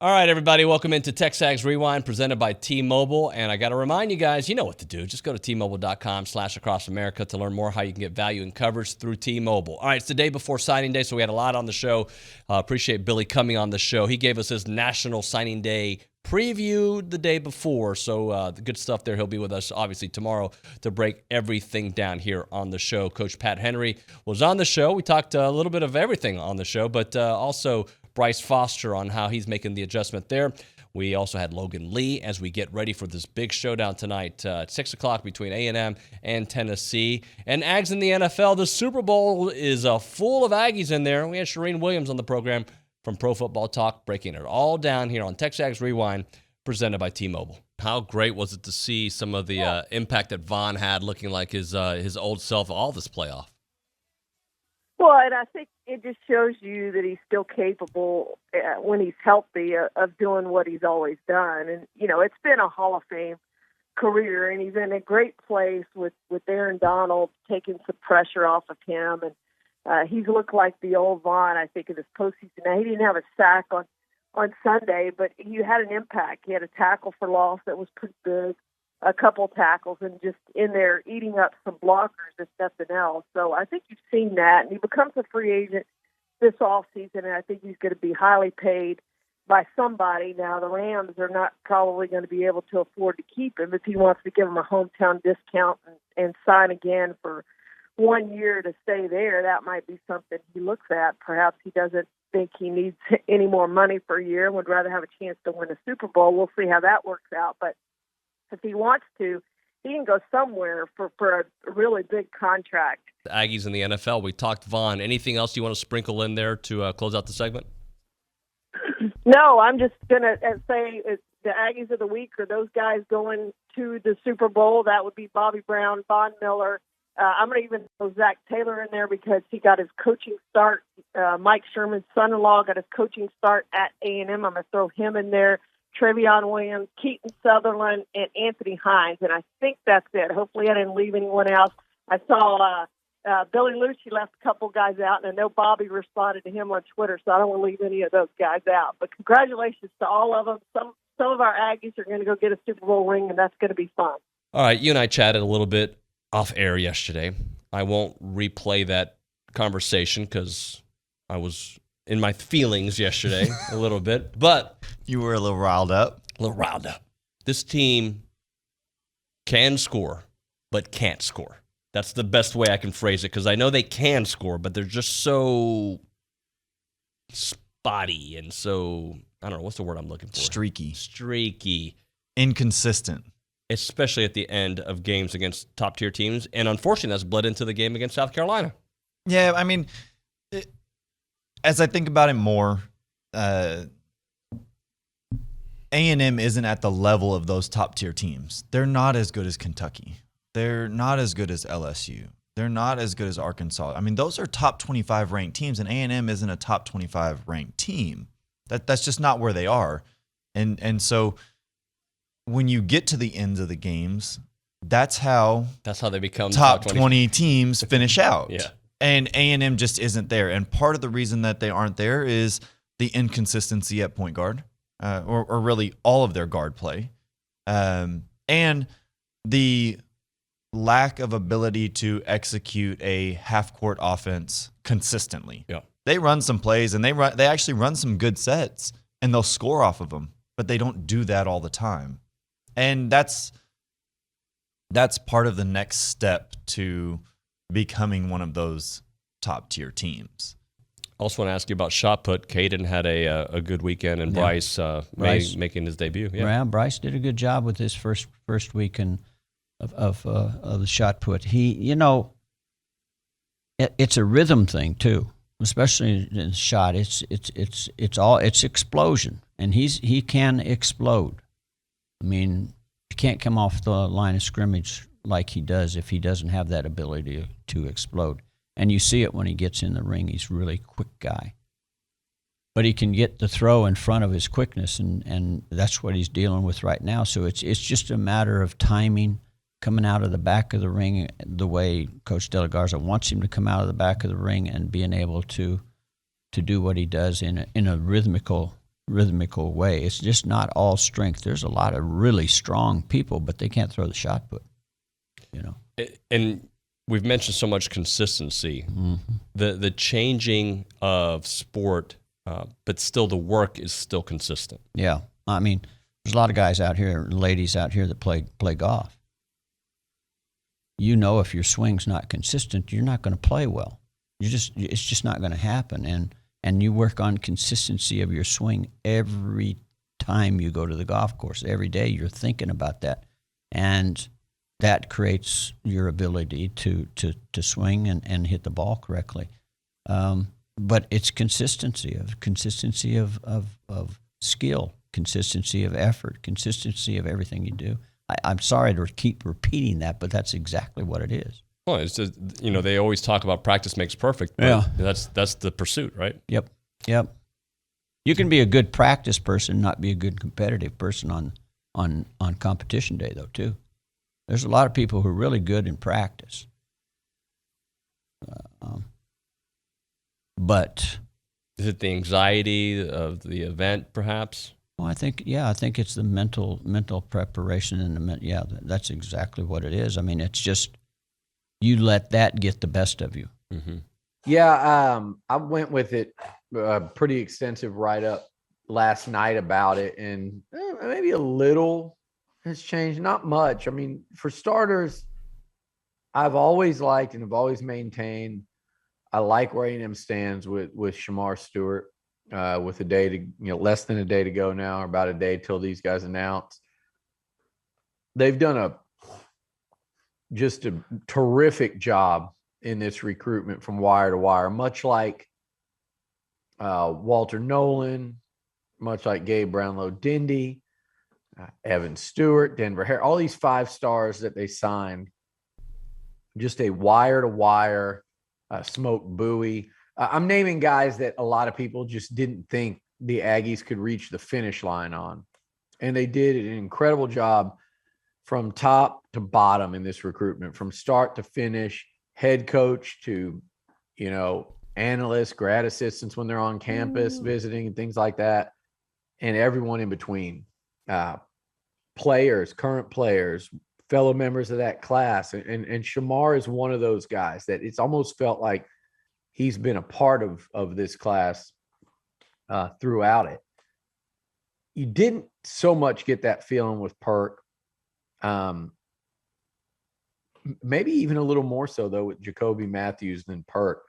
All right, everybody, welcome into TexAgs Rewind presented by T-Mobile. And I got to remind you guys, you know what to do. Just go to T-Mobile.com/Across America to learn more how you can get value and coverage through T-Mobile. All right, it's the day before signing day, so we had a lot on the show. Appreciate Billy coming on the show. He gave us his National Signing Day preview the day before, so the good stuff there. He'll be with us, obviously, tomorrow to break everything down here on the show. Coach Pat Henry was on the show. We talked a little bit of everything on the show, but also Bryce Foster on how he's making the adjustment there. We also had Logan Lee as we get ready for this big showdown tonight at 6 o'clock between A&M and Tennessee. And Aggies in the NFL, the Super Bowl is full of Aggies in there. We had Charean Williams on the program from Pro Football Talk, breaking it all down here on TexAgs Rewind, presented by T-Mobile. How great was it to see some of the impact that Von had, looking like his old self all this playoff? Well, and I think it just shows you that he's still capable when he's healthy of doing what he's always done. And, you know, it's been a Hall of Fame career, and he's in a great place with Aaron Donald taking some pressure off of him. And he's looked like the old Vaughn, I think, in this postseason. Now, he didn't have a sack on Sunday, but he had an impact. He had a tackle for loss that was pretty good, a couple tackles, and just in there eating up some blockers, if nothing else. So I think you've seen that, and he becomes a free agent this offseason, and I think he's going to be highly paid by somebody. Now, the Rams are not probably going to be able to afford to keep him if he wants to give him a hometown discount and sign again for 1 year to stay there. That might be something he looks at. Perhaps he doesn't think he needs any more money for a year and would rather have a chance to win a Super Bowl. We'll see how that works out, but if he wants to, he can go somewhere for a really big contract. The Aggies in the NFL, we talked Vaughn. Anything else you want to sprinkle in there to close out the segment? No, I'm just going to say the Aggies of the week are those guys going to the Super Bowl. That would be Bobby Brown, Von Miller. I'm going to even throw Zach Taylor in there because he got his coaching start. Mike Sherman's son-in-law got his coaching start at A&M. I'm going to throw him in there. Trevion Williams, Keaton Sutherland, and Anthony Hines. And I think that's it. Hopefully I didn't leave anyone else. I saw Billy Liucci left a couple guys out, and I know Bobby responded to him on Twitter, so I don't want to leave any of those guys out. But congratulations to all of them. Some of our Aggies are going to go get a Super Bowl ring, and that's going to be fun. All right, you and I chatted a little bit off air yesterday. I won't replay that conversation because I was in my feelings yesterday a little bit, but you were a little riled up. This team can score, but can't score. That's the best way I can phrase it, because I know they can score, but they're just so spotty and so, I don't know, what's the word I'm looking for? Streaky. Inconsistent. Especially at the end of games against top-tier teams, and unfortunately that's bled into the game against South Carolina. Yeah, I mean, as I think about it more, A&M isn't at the level of those top-tier teams. They're not as good as Kentucky. They're not as good as LSU. They're not as good as Arkansas. I mean, those are top 25 ranked teams, and A&M isn't a top 25 ranked team. That's just not where they are. And so when you get to the ends of the games, that's how they become top 20 teams finish out. Yeah. And A&M just isn't there. And part of the reason that they aren't there is the inconsistency at point guard, or really all of their guard play, and the lack of ability to execute a half-court offense consistently. Yeah. They run some plays, and they actually run some good sets, and they'll score off of them, but they don't do that all the time. And that's part of the next step to becoming one of those top-tier teams. Also want to ask you about shot put. Caden had a good weekend, and Bryce making his debut. Yeah, Bryce did a good job with his first weekend of the shot put. It's a rhythm thing too, especially in shot. It's explosion, and he can explode. I mean, you can't come off the line of scrimmage like he does if he doesn't have that ability to explode. And you see it when he gets in the ring. He's a really quick guy. But he can get the throw in front of his quickness, and that's what he's dealing with right now. So it's just a matter of timing, coming out of the back of the ring the way Coach De La Garza wants him to come out of the back of the ring, and being able to do what he does in a rhythmical rhythmical way. It's just not all strength. There's a lot of really strong people, but they can't throw the shot put, And we've mentioned so much consistency, the changing of sport, but still the work is still consistent. Yeah. I mean, there's a lot of guys out here, ladies out here that play golf. If your swing's not consistent, you're not going to play well. It's just not going to happen. And you work on consistency of your swing every time you go to the golf course. Every day you're thinking about that. And that creates your ability to swing and hit the ball correctly. But it's consistency of skill, consistency of effort, consistency of everything you do. I'm sorry to keep repeating that, but that's exactly what it is. Well, it's just, they always talk about practice makes perfect. But that's the pursuit, right? Yep. You can be a good practice person, not be a good competitive person on competition day, though, too. There's a lot of people who are really good in practice. But is it the anxiety of the event, perhaps? Well, I think it's the mental preparation and that's exactly what it is. I mean, it's just you let that get the best of you. Mm-hmm. Yeah, I went with it, pretty extensive write-up last night about it, and maybe a little has changed, not much. I mean, for starters, I've always liked and have always maintained I like where A&M stands with Shamar Stewart, with a day to, less than a day to go now, or about a day till these guys announce. They've done just a terrific job in this recruitment from wire to wire, much like Walter Nolan, much like Gabe Brownlow-Dindy, Evan Stewart, Denver Hare, all these 5 stars that they signed, just a wire to wire smoke buoy. I'm naming guys that a lot of people just didn't think the Aggies could reach the finish line on. And they did an incredible job from top to bottom in this recruitment, from start to finish, head coach to, analysts, grad assistants when they're on campus visiting and things like that, and everyone in between. Players, current players, fellow members of that class. And Shamar is one of those guys that it's almost felt like he's been a part of this class throughout it. You didn't so much get that feeling with Perk. Maybe even a little more so, though, with Jacoby Matthews than Perk.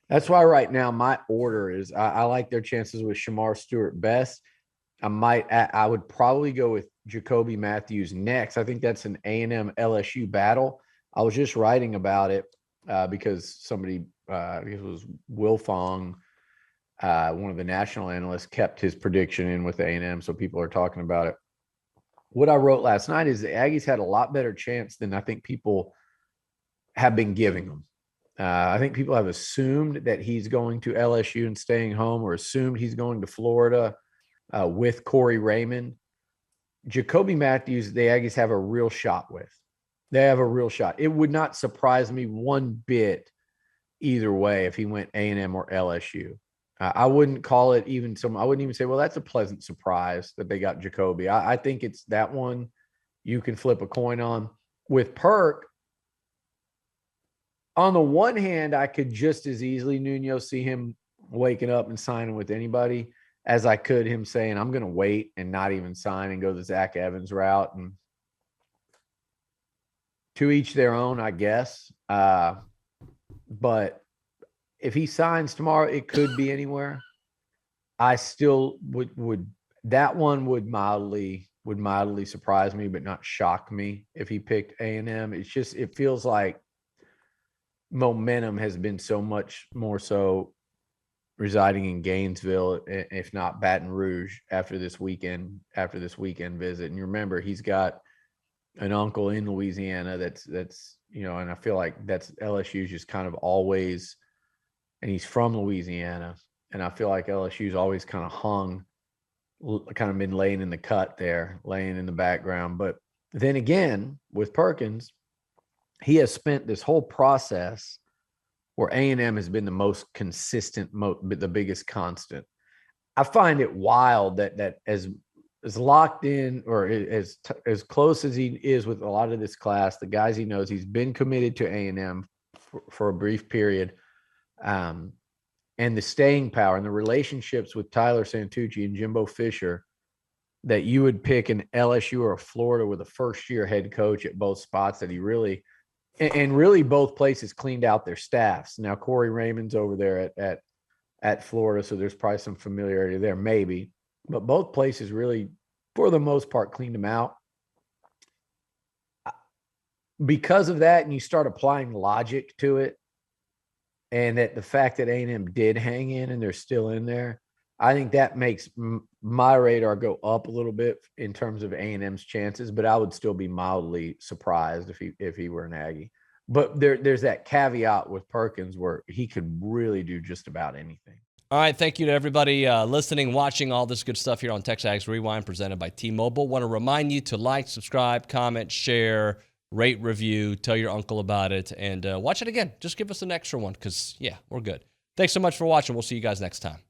That's why right now my order is I like their chances with Shamar Stewart best. I would probably go with Jacoby Matthews next. I think that's an A&M LSU battle. I was just writing about it because somebody, I guess it was Will Fong, one of the national analysts, kept his prediction in with A&M, so people are talking about it. What I wrote last night is the Aggies had a lot better chance than I think people have been giving them. I think people have assumed that he's going to LSU and staying home, or assumed he's going to Florida with Corey Raymond. Jacoby Matthews, the Aggies have a real shot with. They have a real shot. It would not surprise me one bit either way if he went A&M or LSU. I wouldn't call it even some. I wouldn't even say, well, that's a pleasant surprise that they got Jacoby. I think it's that one you can flip a coin on. With Perk, on the one hand, I could just as easily, Nuno, see him waking up and signing with anybody as I could him saying, I'm going to wait and not even sign and go the Zach Evans route. And to each their own, I guess. But if he signs tomorrow, it could be anywhere. I still would that one would mildly surprise me, but not shock me if he picked A&M. It's just, it feels like momentum has been so much more so residing in Gainesville, if not Baton Rouge, after this weekend visit. And you remember, he's got an uncle in Louisiana that's and I feel like that's LSU's just kind of always, and he's from Louisiana, and I feel like LSU's always kind of been laying in the cut there, laying in the background. But then again, with Perkins, he has spent this whole process where A&M has been the most consistent, the biggest constant. I find it wild that as locked in or as close as he is with a lot of this class, the guys he knows, he's been committed to A&M for a brief period. And the staying power and the relationships with Tyler Santucci and Jimbo Fisher, that you would pick an LSU or a Florida with a first-year head coach at both spots, that he really and really both places cleaned out their staffs. Now, Corey Raymond's over there at Florida, so there's probably some familiarity there, maybe. But both places really, for the most part, cleaned them out. Because of that, and you start applying logic to it, and that the fact that A&M did hang in and they're still in there, I think that makes my radar go up a little bit in terms of A&M's chances. But I would still be mildly surprised if he were an Aggie. But there's that caveat with Perkins where he could really do just about anything. All right, thank you to everybody listening, watching all this good stuff here on TexAgs Rewind presented by T-Mobile. Want to remind you to like, subscribe, comment, share, rate, review, tell your uncle about it, and watch it again. Just give us an extra one because, yeah, we're good. Thanks so much for watching. We'll see you guys next time.